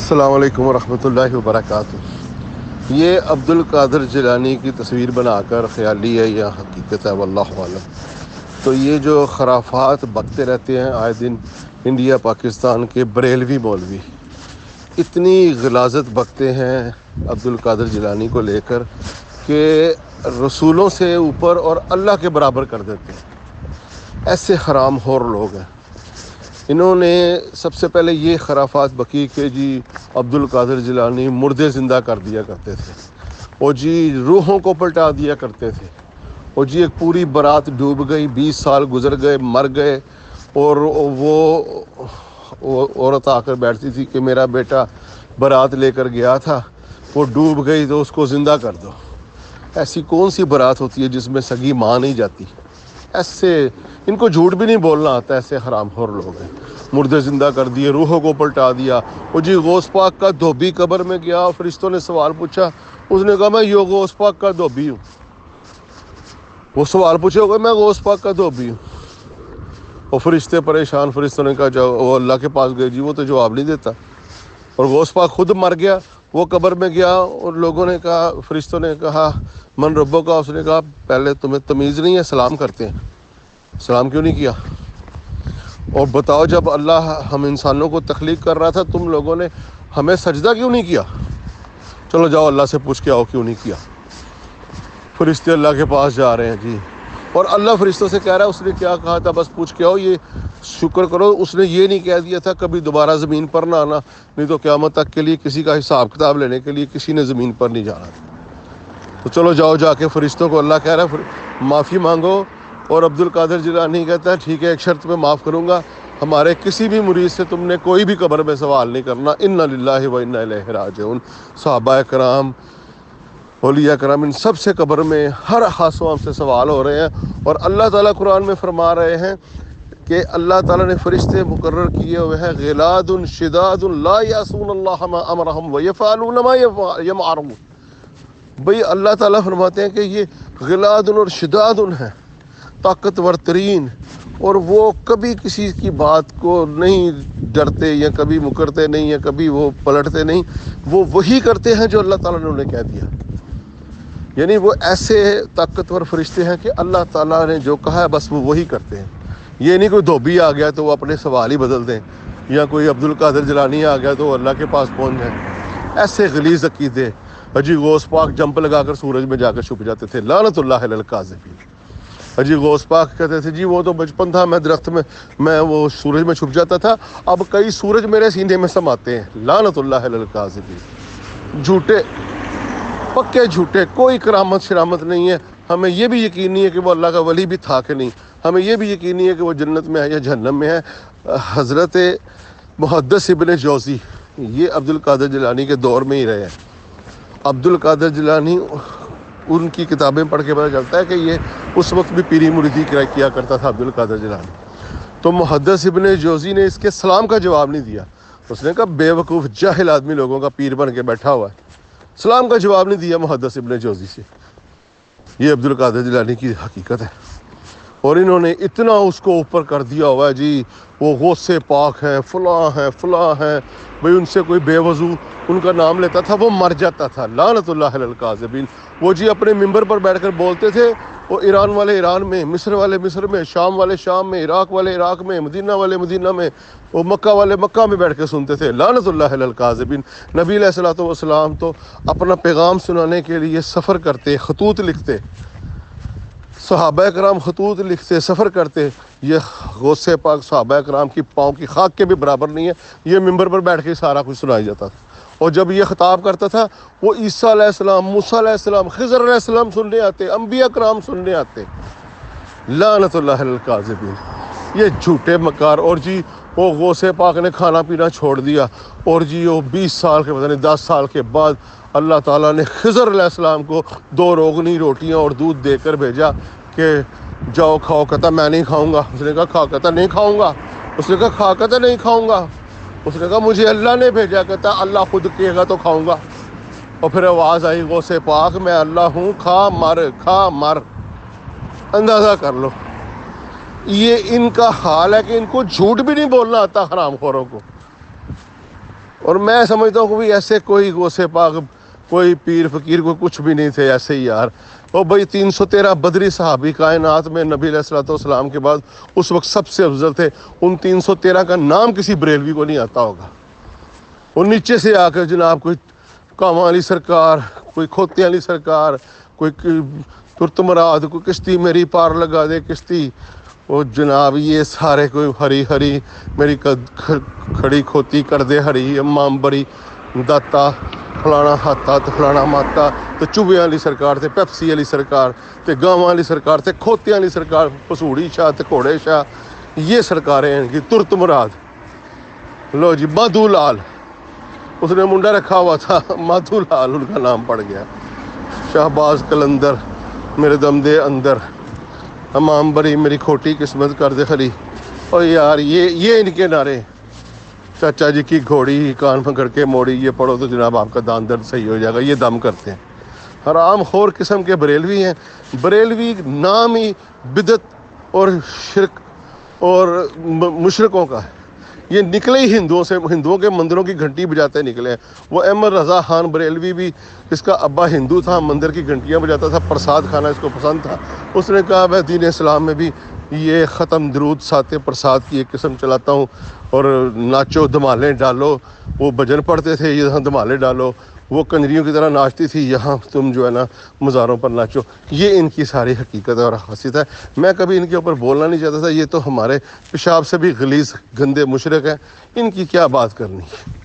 السلام علیکم ورحمۃ اللہ وبرکاتہ۔ یہ عبد القادر جیلانی کی تصویر بنا کر خیالی ہے یا حقیقت ہے واللہ عالم۔ تو یہ جو خرافات بکتے رہتے ہیں آئے دن انڈیا پاکستان کے بریلوی مولوی، اتنی غلاظت بکتے ہیں عبد القادر جیلانی کو لے کر کہ رسولوں سے اوپر اور اللہ کے برابر کر دیتے ہیں۔ ایسے حرام خور لوگ ہیں۔ انہوں نے سب سے پہلے یہ خرافات بکی کہ جی عبد القادر جیلانی مردے زندہ کر دیا کرتے تھے، اور جی روحوں کو پلٹا دیا کرتے تھے، اور جی ایک پوری بارات ڈوب گئی، 20 سال گزر گئے، مر گئے، اور وہ عورت آ کر بیٹھتی تھی کہ میرا بیٹا بارات لے کر گیا تھا، وہ ڈوب گئی تو اس کو زندہ کر دو۔ ایسی کون سی بارات ہوتی ہے جس میں سگی ماں نہیں جاتی؟ ایسے ان کو جھوٹ بھی نہیں بولنا آتا، ایسے حرام خور لوگ ہیں۔ مردے زندہ کر دیے، روحوں کو پلٹا دیا۔ وہ جی غوث پاک کا دھوبی قبر میں گیا، فرشتوں نے سوال پوچھا، اس نے کہا میں یہ غوث پاک کا دھوبی ہوں۔ وہ سوال پوچھے ہوگا میں غوث پاک کا دھوبی ہوں، اور فرشتے پریشان، فرشتوں نے کہا جاؤ، وہ اللہ کے پاس گئے، جی وہ تو جواب نہیں دیتا۔ اور غوث پاک خود مر گیا، وہ قبر میں گیا، اور لوگوں نے کہا، فرشتوں نے کہا من ربو کا، اس نے کہا پہلے تمہیں تمیز نہیں ہے، سلام کرتے ہیں، سلام کیوں نہیں کیا؟ اور بتاؤ جب اللہ ہم انسانوں کو تخلیق کر رہا تھا تم لوگوں نے ہمیں سجدہ کیوں نہیں کیا؟ چلو جاؤ اللہ سے پوچھ کے آؤ کیوں نہیں کیا۔ فرشتے اللہ کے پاس جا رہے ہیں جی، اور اللہ فرشتوں سے کہہ رہا ہے اس نے کیا کہا تھا بس پوچھ کے آؤ، یہ شکر کرو اس نے یہ نہیں کہہ دیا تھا کبھی دوبارہ زمین پر نہ آنا، نہیں تو قیامت تک کے لیے کسی کا حساب کتاب لینے کے لیے کسی نے زمین پر نہیں جانا تھا۔ تو چلو جاؤ، جا کے فرشتوں کو اللہ کہہ رہا ہے معافی مانگو، اور عبد القادر جیلانی کہتا ہے ٹھیک ہے ایک شرط پہ معاف کروں گا، ہمارے کسی بھی مرید سے تم نے کوئی بھی قبر میں سوال نہیں کرنا، انا للہ و انا الیہ راجعون۔ صحابہ کرام، اولیاء کرام، ان سب سے قبر میں ہر خاص سے سوال ہو رہے ہیں، اور اللہ تعالیٰ قرآن میں فرما رہے ہیں کہ اللہ تعالیٰ نے فرشتے مقرر کیے ہوئے ہیں غلاد شداد لا یعصون اللہ ما امرہم ویفعلون ما یمرون۔ بھئی اللہ تعالیٰ فرماتے ہیں کہ یہ غلاد اور شداد ہیں، طاقتور ترین، اور وہ کبھی کسی کی بات کو نہیں ڈرتے، یا کبھی مکرتے نہیں، یا کبھی وہ پلٹتے نہیں، وہ وہی کرتے ہیں جو اللہ تعالیٰ نے انہیں کہہ دیا۔ یعنی وہ ایسے طاقتور فرشتے ہیں کہ اللہ تعالیٰ نے جو کہا ہے بس وہ وہی کرتے ہیں۔ یہ نہیں کوئی دھوبی آ گیا تو وہ اپنے سوال ہی بدل دیں، یا کوئی عبد القادر جیلانی آ گیا تو وہ اللہ کے پاس پہنچ جائیں۔ ایسے غلیظ عقیدے۔ اجی غوث پاک جمپ لگا کر سورج میں جا کر چھپ جاتے تھے، لعنت اللہ علی الکاذبین۔ اجی غوث پاک کہتے تھے جی وہ تو بچپن تھا میں درخت میں وہ سورج میں چھپ جاتا تھا، اب کئی سورج میرے سینے میں سماتے ہیں، لعنت اللہ علی الکاذبین۔ جھوٹے، پکے جھوٹے، کوئی کرامت شرامت نہیں ہے۔ ہمیں یہ بھی یقین نہیں ہے کہ وہ اللہ کا ولی بھی تھا کہ نہیں، ہمیں یہ بھی یقین نہیں ہے کہ وہ جنت میں ہے یا جہنم میں ہے۔ حضرت محدث ابن جوزی یہ عبد القادر جیلانی کے دور میں ہی رہے ہیں۔ عبد القادر جیلانی، ان کی کتابیں پڑھ کے پتہ چلتا ہے کہ یہ اس وقت بھی پیری مریدی کیا کرتا تھا عبد القادر جیلانی۔ تو محدث ابن جوزی نے اس کے سلام کا جواب نہیں دیا، اس نے کہا بے وقوف جاہل آدمی لوگوں کا پیر بن کے بیٹھا ہوا ہے، سلام کا جواب نہیں دیا محدث ابن جوزی سے۔ یہ عبد القادر جیلانی کی حقیقت ہے، اور انہوں نے اتنا اس کو اوپر کر دیا ہوا ہے جی وہ غوث پاک ہیں، فلاں ہیں، فلاں ہیں، بھئی ان سے کوئی بے وضو ان کا نام لیتا تھا وہ مر جاتا تھا، لعنت اللہ علی الکاذبین۔ وہ جی اپنے ممبر پر بیٹھ کر بولتے تھے، وہ ایران والے ایران میں، مصر والے مصر میں، شام والے شام میں، عراق والے عراق میں، مدینہ والے مدینہ میں، وہ مکہ والے مکہ میں بیٹھ کے سنتے تھے، لعنت اللہ علی الکاذبین۔ نبی علیہ الصلوۃ والسلام تو اپنا پیغام سنانے کے لیے سفر کرتے، خطوط لکھتے، صحابہ کرام خطوط لکھتے، سفر کرتے۔ یہ غوث پاک صحابہ کرام کی پاؤں کی خاک کے بھی برابر نہیں ہے، یہ ممبر پر بیٹھ کے سارا کچھ سنایا جاتا تھا۔ اور جب یہ خطاب کرتا تھا وہ عیسیٰ علیہ السلام، موسیٰ علیہ السلام، خضر علیہ السلام سننے آتے، انبیاء کرام سننے آتے، لعنت اللہ علی الکاذبین۔ یہ جھوٹے مکار۔ اور جی وہ غوث پاک نے کھانا پینا چھوڑ دیا، اور جی وہ 20 سال کے، پتہ نہیں 10 سال کے بعد اللہ تعالیٰ نے خضر علیہ السلام کو 2 روغنی روٹیاں اور دودھ دے کر بھیجا کہ جاؤ کھاؤ، کہتا میں نہیں کھاؤں گا، اس نے کہا کھا، کہتا نہیں کھاؤں گا، اس نے کہا کھا، کہتا نہیں کھاؤں گا، اس نے کہا مجھے اللہ نے بھیجا، کہتا اللہ خود کہے گا تو کھاؤں گا۔ اور پھر آواز آئی غوث پاک میں اللہ ہوں، کھا مر، کھا مر۔ اندازہ کر لو یہ ان کا حال ہے کہ ان کو جھوٹ بھی نہیں بولنا آتا حرام خوروں کو۔ اور میں سمجھتا ہوں کہ بھی ایسے کوئی غوث پاک کوئی پیر فقیر کوئی کچھ بھی نہیں تھے ایسے ہی یار. اور بھائی 313 بدری صحابی کائنات میں نبی علیہ الصلوۃ والسلام کے بعد اس وقت سب سے افضل تھے. ان 313 کا نام کسی بریلوی کو نہیں آتا ہوگا. اور نیچے سے آ کر جناب کوئی کاواں علی سرکار، کوئی کھوتے علی سرکار، کوئی ترت مراد، کوئی کشتی میری پار لگا دے کشتی، وہ جناب یہ سارے کوئی ہری ہری میری کھڑی کھوتی کر دے ہری امام بری داتا فلانا ہاتھا تو فلانا ماتا. تو چوبے علی سرکار تے پیپسی علی سرکار تے گاواں علی سرکار تے کھوتے علی سرکار، پسوڑی شاہ تے گھوڑے شاہ، یہ سرکاریں ہیں کہ ترت مراد. لو جی مادھو لال، اس نے منڈا رکھا ہوا تھا مادھو لال ان کا نام پڑ گیا. شہباز کلندر میرے دم دے اندر، امام بری میری کھوٹی قسمت کر دے خری. اور یار یہ ان کے نعرے، چاچا جی کی گھوڑی کان پکڑ کے موڑی، یہ پڑھو تو جناب آپ کا دان درد صحیح ہو جائے گا. یہ دم کرتے ہیں، حرام خور قسم کے بریلوی ہیں. بریلوی نام ہی بدعت اور شرک اور مشرکوں کا ہے. یہ نکلے ہی ہندوؤں سے، ہندوؤں کے مندروں کی گھنٹی بجاتے نکلے ہیں. وہ احمد رضا خان بریلوی بھی، اس کا ابا ہندو تھا، مندر کی گھنٹیاں بجاتا تھا، پرساد کھانا اس کو پسند تھا. اس نے کہا میں دین اسلام میں بھی یہ ختم درود ساتھ پرساد کی ایک قسم چلاتا ہوں، اور ناچو دھمالیں ڈالو. وہ بھجن پڑھتے تھے یہاں دھمالیں ڈالو، وہ کنجریوں کی طرح ناچتی تھی، یہاں تم جو ہے نا مزاروں پر ناچو. یہ ان کی ساری حقیقت اور خاصیت ہے. میں کبھی ان کے اوپر بولنا نہیں چاہتا تھا، یہ تو ہمارے پیشاب سے بھی غلیظ گندے مشرک ہیں، ان کی کیا بات کرنی ہے.